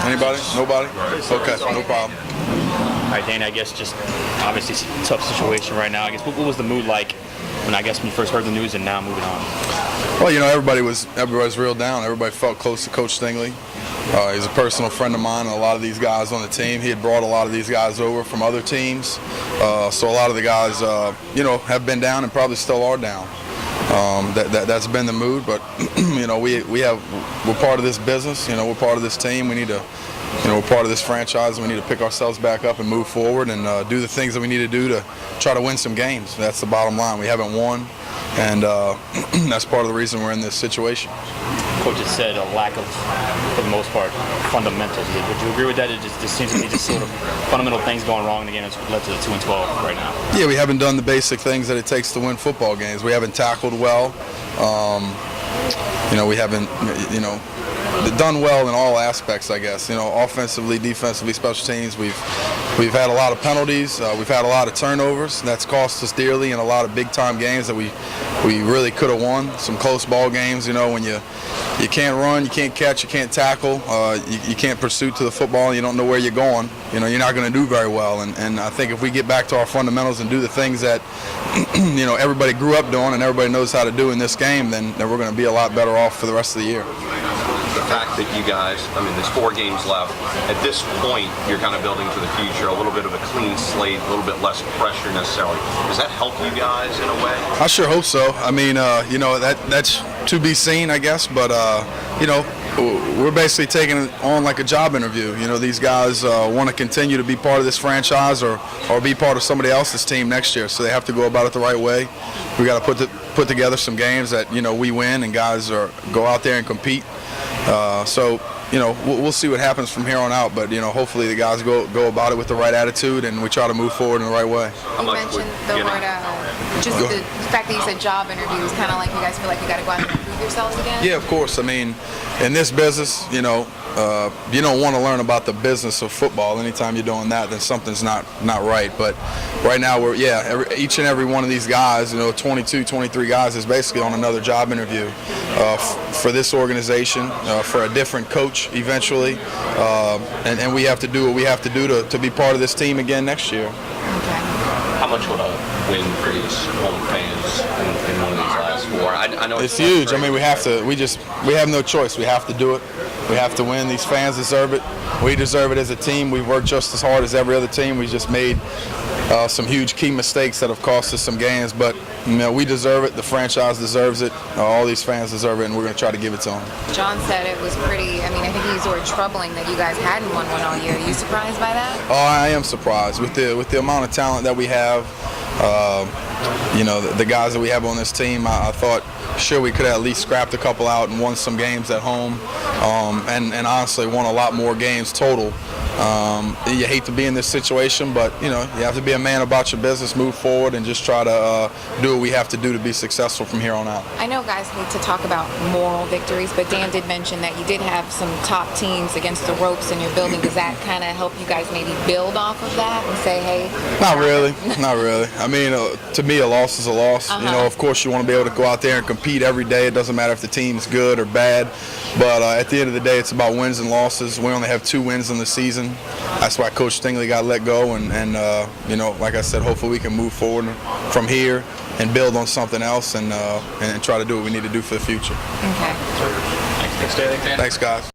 Anybody? Nobody? Okay, no problem. All right, Danny, I guess just obviously it's a tough situation right now. I guess what was the mood like when you first heard the news and now moving on? Well, everybody was real down. Everybody felt close to Coach Stingley. He's a personal friend of mine, and a lot of these guys on the team. He had brought a lot of these guys over from other teams. So a lot of the guys, have been down and probably still are down. That's been the mood, but we're part of this business. We're part of this team. We need to, we're part of this franchise. We need to pick ourselves back up and move forward and do the things that we need to do to try to win some games. That's the bottom line. We haven't won, and that's part of the reason we're in this situation. Coach has said a lack of, for the most part, fundamentals. Would you agree with that? It just seems to be just sort of fundamental things going wrong in the game that's led to the 2-12 right now. Yeah, we haven't done the basic things that it takes to win football games. We haven't tackled well. We haven't, done well in all aspects, I guess. Offensively, defensively, special teams. We've had a lot of penalties. We've had a lot of turnovers. That's cost us dearly in a lot of big-time games that we really could have won. Some close ball games. When you can't run, you can't catch, you can't tackle, you can't pursue to the football, you don't know where you're going, you're not going to do very well. And I think if we get back to our fundamentals and do the things that, everybody grew up doing and everybody knows how to do in this game, then we're going to be a lot better off for the rest of the year. The fact that you guys, there's 4 games left. At this point, you're kind of building for the future, a little bit of a clean slate, a little bit less pressure necessarily. Does that help you guys in a way? I sure hope so. That's to be seen, I guess, but, we're basically taking it on like a job interview. These guys want to continue to be part of this franchise or be part of somebody else's team next year, so they have to go about it the right way. We got to put together some games that, we win and guys go out there and compete. We'll see what happens from here on out, but hopefully the guys go about it with the right attitude and we try to move forward in the right way. You mentioned the word, just the fact that you said job interviews, kind of like you guys feel like you got to go out and prove yourselves again? Yeah, of course. In this business, you don't want to learn about the business of football. Anytime you're doing that, then something's not right. But right now, each and every one of these guys, 22, 23 guys, is basically on another job interview for this organization, for a different coach eventually, and we have to do what we have to do to be part of this team again next year. Okay. How much would a win for these home fans in one of these last 4? I know it's huge. We have to. We have no choice. We have to do it. We have to win. These fans deserve it. We deserve it as a team. We've worked just as hard as every other team. We just made some huge key mistakes that have cost us some games, but we deserve it. The franchise deserves it. All these fans deserve it, and we're going to try to give it to them. John said it was pretty. I think he used the word troubling that you guys hadn't won one all year. Are you surprised by that? Oh, I am surprised with the amount of talent that we have. The guys that we have on this team. I thought sure we could have at least scrapped a couple out and won some games at home, and honestly won a lot more games total. You hate to be in this situation, but you have to be a man about your business, move forward, and just try to do what we have to do to be successful from here on out. I know guys hate to talk about moral victories, but Dan did mention that you did have some top teams against the ropes in your building. Does that kind of help you guys maybe build off of that and say, hey? Not really. Not really. To me, a loss is a loss. Of course, you want to be able to go out there and compete every day. It doesn't matter if the team's good or bad, but at the end of the day, it's about wins and losses. We only have 2 wins in the season. That's why Coach Stingley got let go, and like I said, hopefully we can move forward from here and build on something else and try to do what we need to do for the future. Okay. Thanks, Danny. Thanks, guys.